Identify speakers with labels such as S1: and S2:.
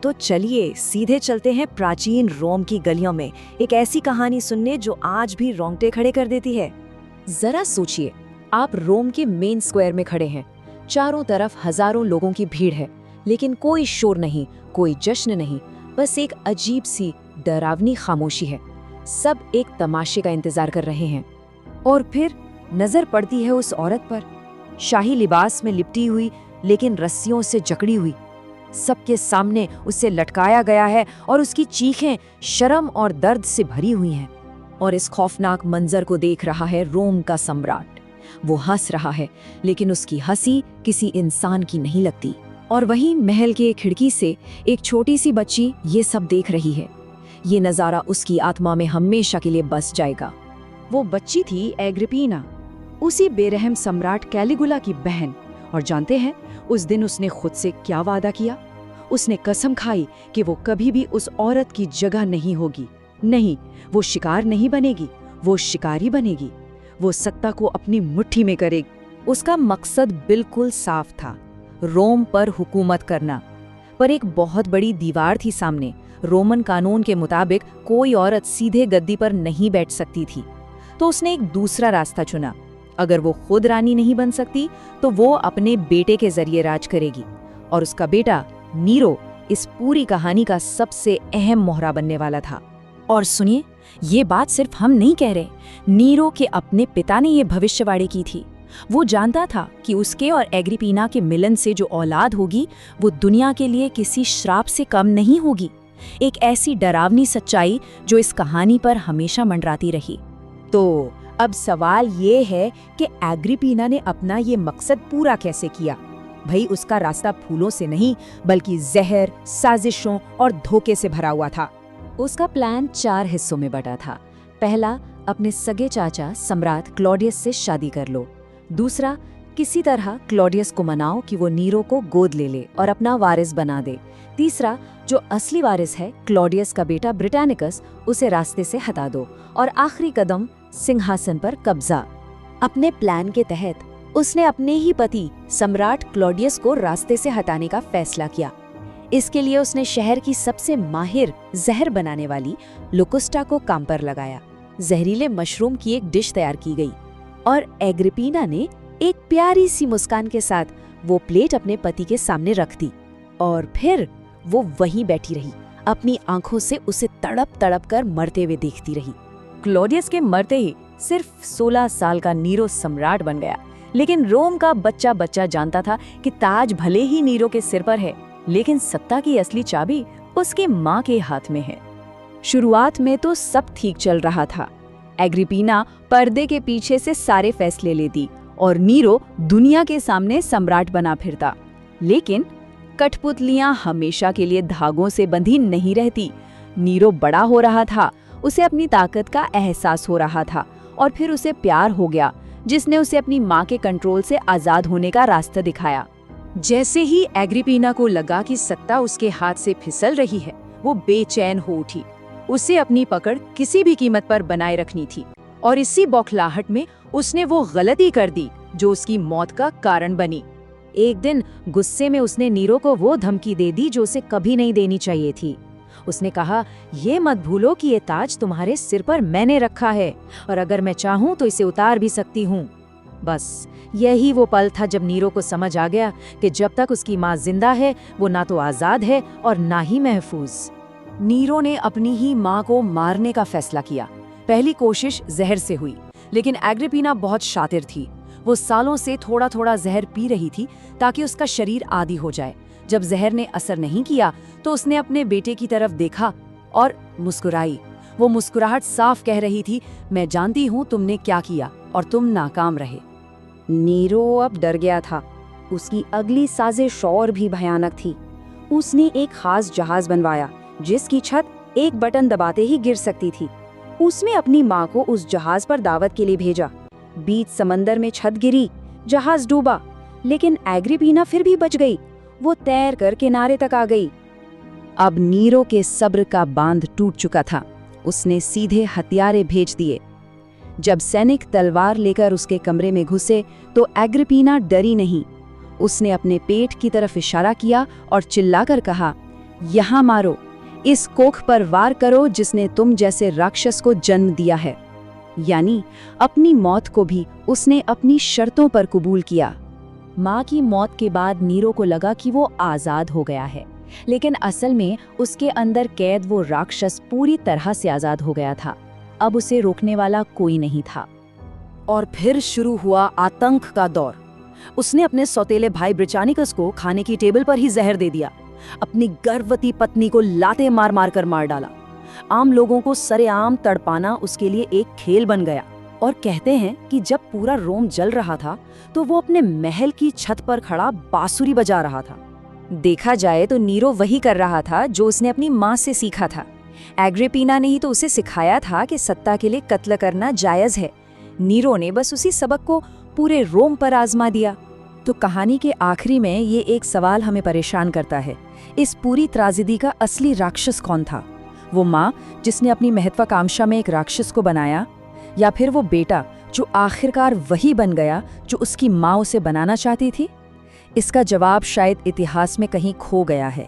S1: तो चलिए सीधे चलते हैं प्राचीन रोम की गलियों में, एक ऐसी कहानी सुनने जो आज भी रोंगटे खड़े कर देती है।
S2: जरा सोचिए, आप रोम के मेन स्क्वायर में खड़े हैं। चारों तरफ हजारों लोगों की भीड़ है, लेकिन कोई शोर नहीं, कोई जश्न नहीं, बस एक अजीब सी डरावनी खामोशी है। सब एक तमाशे का इंतजार कर रहे हैं। और फिर नजर पड़ती है उस औरत पर, शाही लिबास में लिपटी हुई, लेकिन रस्सियों से जकड़ी हुई। सबके सामने उसे लटकाया गया है और उसकी चीखें शर्म और दर्द से भरी हुई हैं। और इस खौफनाक मंजर को देख रहा है रोम का सम्राट। वो हंस रहा है, लेकिन उसकी हंसी किसी इंसान की नहीं लगती। और वहीं महल के खिड़की से एक छोटी सी बच्ची ये सब देख रही है। ये नज़ारा उसकी आत्मा में हमेशा के लिए बस जाएगा। वो बच्ची थी एग्रिपीना, उसी बेरहम सम्राट कैलिगुला की बहन। और जानते हैं उस दिन उसने खुद से क्या वादा किया? उसने कसम खाई कि वो कभी भी उस औरत की जगह नहीं होगी। नहीं, वो शिकार नहीं बनेगी, वो शिकारी बनेगी। वो सत्ता को अपनी मुट्ठी में करेगी। उसका मकसद बिल्कुल साफ था, रोम पर हुकूमत करना। पर एक बहुत बड़ी दीवार थी सामने। रोमन कानून के मुताबिक कोई औरत सीधे गद्दी पर नहीं बैठ सकती थी। तो उसने एक दूसरा रास्ता चुना। अगर वो खुद रानी नहीं बन सकती, तो वो अपने बेटे के जरिए राज करेगी। और उसका बेटा नीरो इस पूरी कहानी का सबसे अहम मोहरा बनने वाला था। और सुनिए, ये बात सिर्फ हम नहीं कह रहे, नीरो के अपने पिता ने ये भविष्यवाणी की थी। वो जानता था कि उसके और एग्रिपीना के मिलन से जो औलाद होगी, वो दुनिया के लिए किसी श्राप से कम नहीं होगी। एक ऐसी डरावनी सच्चाई जो इस कहानी पर हमेशा मंडराती रही। तो अब सवाल ये है कि एग्रिपीना ने अपना ये मकसद पूरा कैसे किया? भाई, उसका रास्ता फूलों से नहीं, बल्कि जहर, साजिशों और धोखे से भरा हुआ था। उसका प्लान 4 हिस्सों में बटा था। पहला, अपने सगे चाचा सम्राट क्लॉडियस से शादी कर लो। दूसरा, किसी तरह क्लॉडियस को मनाओ कि वो नीरो को गोद ले ले और अपना वारिस बना दे। तीसरा, जो असली वारिस है क्लॉडियस का बेटा ब्रिटानिकस, उसे रास्ते से हटा दो। और आखिरी कदम, सिंहासन पर कब्जा। अपने प्लान के तहत उसने अपने ही पति सम्राट क्लॉडियस को रास्ते से हटाने का फैसला किया। इसके लिए उसने शहर की सबसे माहिर जहर बनाने वाली लोकुस्टा को काम पर लगाया। जहरीले मशरूम की एक डिश तैयार की गई और एग्रिपीना ने एक प्यारी सी मुस्कान के साथ वो प्लेट अपने पति के सामने रख दी। और फिर वो वहीं बैठी रही, अपनी आंखों से उसे तड़प तड़प कर मरते हुए देखती रही। क्लॉडियस के मरते ही सिर्फ 16 साल का नीरो सम्राट बन गया। लेकिन रोम का बच्चा बच्चा जानता था कि ताज भले ही नीरो के सिर पर है, लेकिन सत्ता की असली चाबी उसकी माँ के हाथ में है। शुरुआत में तो सब ठीक चल रहा था। एग्रिपीना पर्दे के पीछे से सारे फैसले लेती और नीरो दुनिया के सामने सम्राट बना फिरता। लेकिन कठपुतलियां हमेशा के लिए धागों से बंधी नहीं रहती। नीरो बड़ा हो रहा था, उसे अपनी ताकत का एहसास हो रहा था। और फिर उसे प्यार हो गया, जिसने उसे अपनी माँ के कंट्रोल से आजाद होने का रास्ता दिखाया। जैसे ही एग्रिपीना को लगा कि सत्ता उसके हाथ से फिसल रही है, वो बेचैन हो उठी। उसे अपनी पकड़ किसी भी कीमत पर बनाए रखनी थी। और इसी बौखलाहट में उसने वो गलती कर दी जो उसकी मौत का कारण बनी। एक दिन गुस्से में उसने नीरो को वो धमकी दे दी जो उसे कभी नहीं देनी चाहिए थी। उसने कहा, ये मत भूलो कि ये ताज तुम्हारे सिर पर मैंने रखा है, और अगर मैं चाहूँ तो इसे उतार भी सकती हूँ। बस यही वो पल था जब नीरो को समझ आ गया कि जब तक उसकी माँ जिंदा है, वो ना तो आजाद है और ना ही महफूज। नीरो ने अपनी ही माँ को मारने का फैसला किया। पहली कोशिश जहर से हुई, लेकिन एग्रिपीना बहुत शातिर थी। वो सालों से थोड़ा थोड़ा जहर पी रही थी ताकि उसका शरीर आदी हो जाए। जब जहर ने असर नहीं किया तो उसने अपने बेटे की तरफ देखा और मुस्कुराई। वो मुस्कुराहट साफ कह रही थी, मैं जानती हूँ तुमने क्या किया और तुम नाकाम रहे। नीरो अब डर गया था। उसकी अगली साजिश और भी भयानक थी। उसने एक खास जहाज बनवाया जिसकी छत एक बटन दबाते ही गिर सकती थी। उसने अपनी माँ को उस जहाज पर दावत के लिए भेजा। बीच समंदर में छत गिरी, जहाज डूबा, लेकिन एग्रिपीना फिर भी बच गई। वो तैर कर किनारे तक आ गई। अब नीरो के सब्र का बांध टूट चुका था। उसने सीधे हथियारे भेज दिए। जब सैनिक तलवार लेकर उसके कमरे में घुसे तो एग्रिपीना डरी नहीं। उसने अपने पेट की तरफ इशारा किया और चिल्लाकर कहा, यहाँ मारो, इस कोख पर वार करो जिसने तुम जैसे राक्षस को जन्म दिया है। यानी अपनी मौत को भी उसने अपनी शर्तों पर कबूल किया। माँ की मौत के बाद नीरो को लगा कि वो आज़ाद हो गया है, लेकिन असल में उसके अंदर कैद वो राक्षस पूरी तरह से आज़ाद हो गया था। अब उसे रोकने वाला कोई नहीं था।
S1: और फिर शुरू हुआ आतंक का दौर। उसने अपने सौतेले भाई ब्रिचानिकस को खाने की टेबल पर ही जहर दे दिया। अपनी गर्भवती पत्नी को लाते मार मार कर मार डाला। आम लोगों को सरेआम तड़पाना उसके लिए एक खेल बन गया। और कहते हैं कि जब पूरा रोम जल रहा था तो वो अपने महल की छत पर खड़ा बांसुरी बजा रहा था।
S2: देखा जाए तो नीरो वही कर रहा था जो उसने अपनी माँ से सीखा था। एग्रिपीना ने ही तो उसे सिखाया था कि सत्ता के लिए कत्ल करना जायज़ है। नीरो ने बस उसी सबक को पूरे रोम पर आजमा दिया। तो कहानी के आखिरी में ये एक सवाल हमें परेशान करता है, इस पूरी त्राजेडी का असली राक्षस कौन था? वो माँ जिसने अपनी महत्वाकांक्षा में एक राक्षस को बनाया, या फिर वो बेटा जो आखिरकार वही बन गया जो उसकी माँ उसे बनाना चाहती थी? इसका जवाब शायद इतिहास में कहीं खो गया है।